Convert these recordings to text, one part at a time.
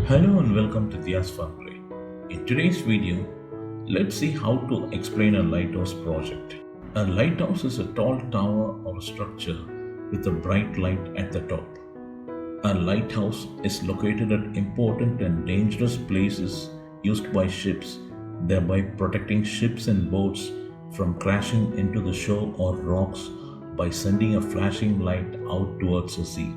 Hello and welcome to Dia's Fun Play. In today's video, let's see how to explain a lighthouse project. A lighthouse is a tall tower or structure with a bright light at the top. A lighthouse is located at important and dangerous places used by ships, thereby protecting ships and boats from crashing into the shore or rocks by sending a flashing light out towards the sea.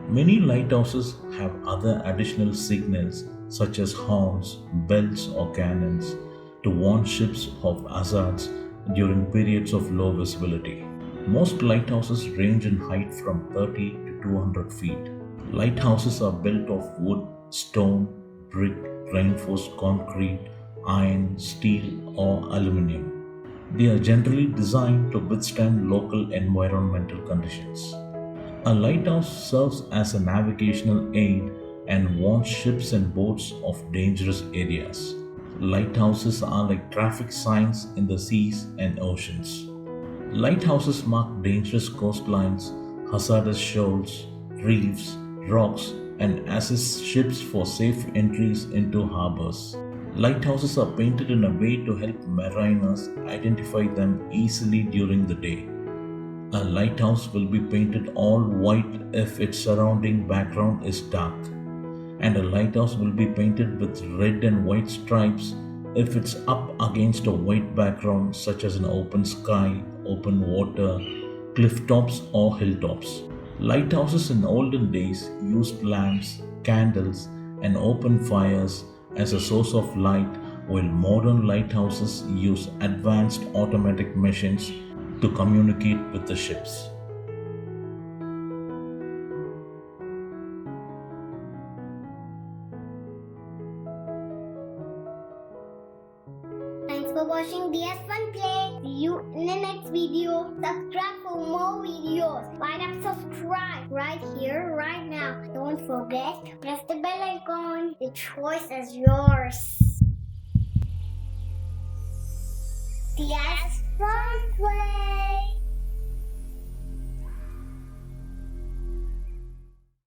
Many lighthouses have other additional signals such as horns, bells, or cannons to warn ships of hazards during periods of low visibility. Most lighthouses range in height from 30 to 200 feet. Lighthouses are built of wood, stone, brick, reinforced concrete, iron, steel, or aluminum. They are generally designed to withstand local environmental conditions. A lighthouse serves as a navigational aid and warns ships and boats of dangerous areas. Lighthouses are like traffic signs in the seas and oceans. Lighthouses mark dangerous coastlines, hazardous shoals, reefs, rocks, and assist ships for safe entries into harbors. Lighthouses are painted in a way to help mariners identify them easily during the day. A lighthouse will be painted all white if its surrounding background is dark, and a lighthouse will be painted with red and white stripes if it's up against a white background, such as an open sky, open water, cliff tops, or hilltops. Lighthouses in olden days used lamps, candles, and open fires as a source of light, while modern lighthouses use advanced automatic machines to communicate with the ships. Thanks for watching DS Fun Play. See you in the next video. Subscribe for more videos. Why not subscribe right here, right now? Don't forget, press the bell icon. The choice is yours. DS